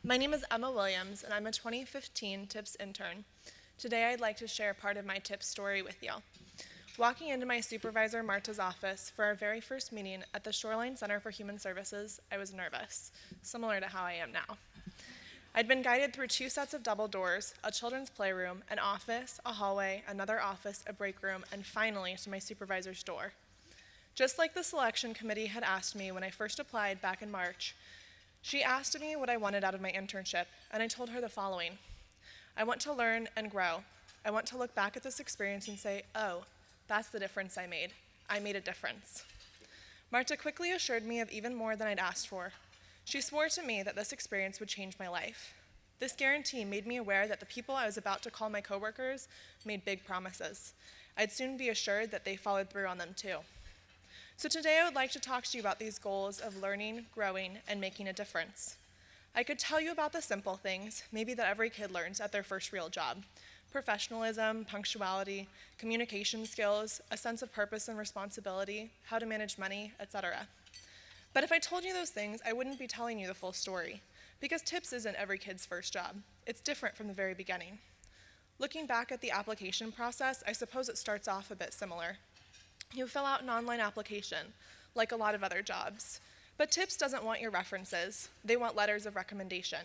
My name is Emma Williams, and I'm a 2015 TIPS intern. Today, I'd like to share part of my TIPS story with you. Walking into my supervisor, Marta's office, for our very first meeting at the Shoreline Center for Human Services, I was nervous, similar to how I am now. I'd been guided through 2 sets of double doors, a children's playroom, an office, a hallway, another office, a break room, and finally to my supervisor's door. Just like the selection committee had asked me when I first applied back in March, she asked me what I wanted out of my internship, and I told her the following. I want to learn and grow. I want to look back at this experience and say, oh, that's the difference I made. I made a difference. Marta quickly assured me of even more than I'd asked for. She swore to me that this experience would change my life. This guarantee made me aware that the people I was about to call my coworkers made big promises. I'd soon be assured that they followed through on them too. So today I would like to talk to you about these goals of learning, growing, and making a difference. I could tell you about the simple things, maybe that every kid learns at their first real job. Professionalism, punctuality, communication skills, a sense of purpose and responsibility, how to manage money, etc. But if I told you those things, I wouldn't be telling you the full story, because TIPS isn't every kid's first job. It's different from the very beginning. Looking back at the application process, I suppose it starts off a bit similar. You fill out an online application, like a lot of other jobs. But TIPS doesn't want your references. They want letters of recommendation.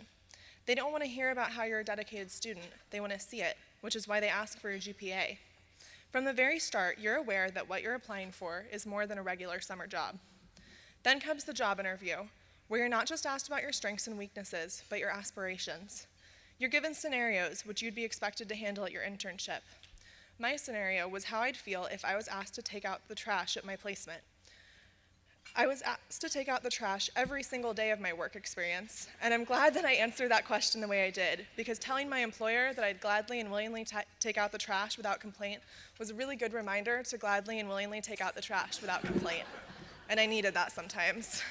They don't want to hear about how you're a dedicated student. They want to see it, which is why they ask for your GPA. From the very start, you're aware that what you're applying for is more than a regular summer job. Then comes the job interview, where you're not just asked about your strengths and weaknesses, but your aspirations. You're given scenarios which you'd be expected to handle at your internship. My scenario was how I'd feel if I was asked to take out the trash at my placement. I was asked to take out the trash every single day of my work experience, and I'm glad that I answered that question the way I did, because telling my employer that I'd gladly and willingly take out the trash without complaint was a really good reminder to gladly and willingly take out the trash without complaint, and I needed that sometimes.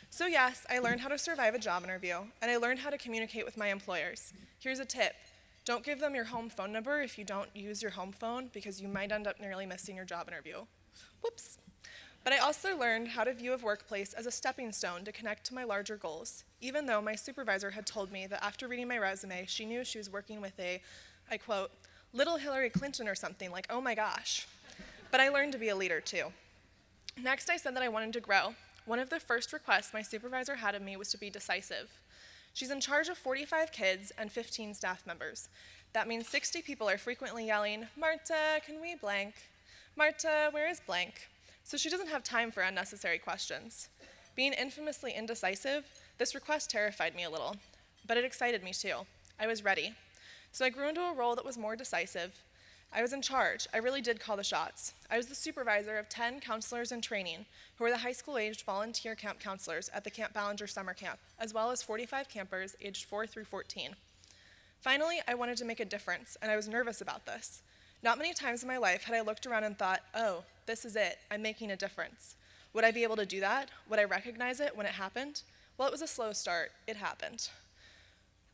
So yes, I learned how to survive a job interview, and I learned how to communicate with my employers. Here's a tip. Don't give them your home phone number if you don't use your home phone, because you might end up nearly missing your job interview. Whoops. But I also learned how to view a workplace as a stepping stone to connect to my larger goals, even though my supervisor had told me that after reading my resume, she knew she was working with a, I quote, little Hillary Clinton or something, like, oh my gosh. But I learned to be a leader too. Next, I said that I wanted to grow. One of the first requests my supervisor had of me was to be decisive. She's in charge of 45 kids and 15 staff members. That means 60 people are frequently yelling, Marta, can we blank? Marta, where is blank? So she doesn't have time for unnecessary questions. Being infamously indecisive, this request terrified me a little, but it excited me too. I was ready. So I grew into a role that was more decisive. I was in charge. I really did call the shots. I was the supervisor of 10 counselors in training who were the high school-aged volunteer camp counselors at the Camp Ballinger summer camp, as well as 45 campers aged 4 through 14. Finally, I wanted to make a difference, and I was nervous about this. Not many times in my life had I looked around and thought, oh, this is it. I'm making a difference. Would I be able to do that? Would I recognize it when it happened? Well, it was a slow start. It happened.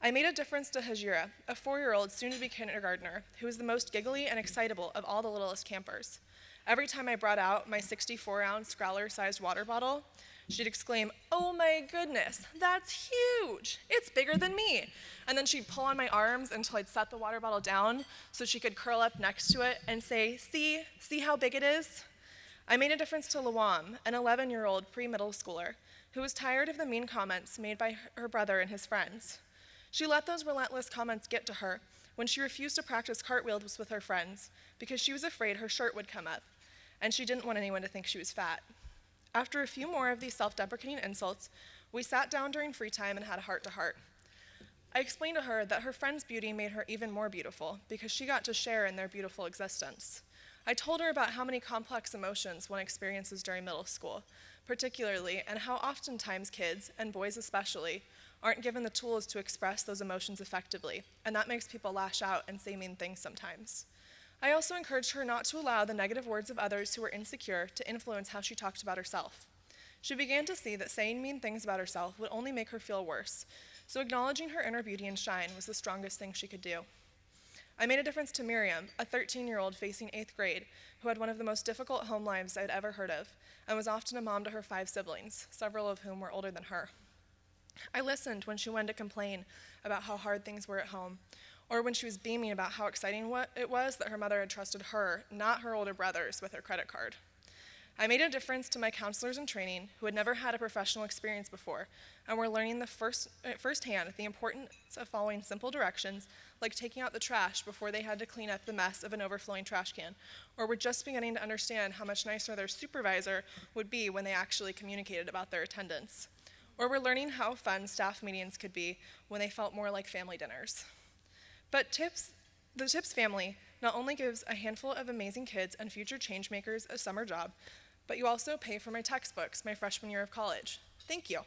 I made a difference to Hajira, a 4-year-old soon-to-be kindergartner, who was the most giggly and excitable of all the littlest campers. Every time I brought out my 64-ounce growler-sized water bottle, she'd exclaim, oh my goodness, that's huge! It's bigger than me! And then she'd pull on my arms until I'd set the water bottle down so she could curl up next to it and say, see how big it is? I made a difference to Lawam, an 11-year-old pre-middle schooler, who was tired of the mean comments made by her brother and his friends. She let those relentless comments get to her when she refused to practice cartwheels with her friends because she was afraid her shirt would come up, and she didn't want anyone to think she was fat. After a few more of these self-deprecating insults, we sat down during free time and had a heart-to-heart. I explained to her that her friend's beauty made her even more beautiful because she got to share in their beautiful existence. I told her about how many complex emotions one experiences during middle school, particularly, and how oftentimes kids, and boys especially, aren't given the tools to express those emotions effectively, and that makes people lash out and say mean things sometimes. I also encouraged her not to allow the negative words of others who were insecure to influence how she talked about herself. She began to see that saying mean things about herself would only make her feel worse, so acknowledging her inner beauty and shine was the strongest thing she could do. I made a difference to Miriam, a 13-year-old facing 8th grade, who had one of the most difficult home lives I'd ever heard of, and was often a mom to her 5 siblings, several of whom were older than her. I listened when she wanted to complain about how hard things were at home, or when she was beaming about how exciting it was that her mother had trusted her, not her older brothers, with her credit card. I made a difference to my counselors in training who had never had a professional experience before and were learning firsthand the importance of following simple directions like taking out the trash before they had to clean up the mess of an overflowing trash can, or were just beginning to understand how much nicer their supervisor would be when they actually communicated about their attendance, or were learning how fun staff meetings could be when they felt more like family dinners. But the TIPS family not only gives a handful of amazing kids and future change makers a summer job, but you also pay for my textbooks my freshman year of college. Thank you.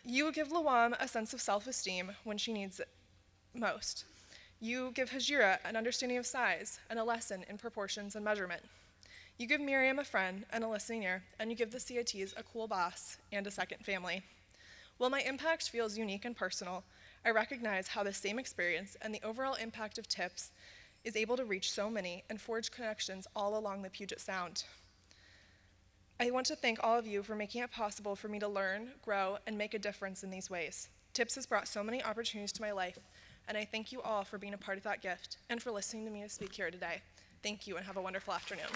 You give Lawam a sense of self-esteem when she needs it most. You give Hajira an understanding of size and a lesson in proportions and measurement. You give Miriam a friend and a listening ear, and you give the CITs a cool boss and a second family. While my impact feels unique and personal, I recognize how the same experience and the overall impact of TIPS is able to reach so many and forge connections all along the Puget Sound. I want to thank all of you for making it possible for me to learn, grow, and make a difference in these ways. TIPS has brought so many opportunities to my life, and I thank you all for being a part of that gift and for listening to me speak here today. Thank you, and have a wonderful afternoon.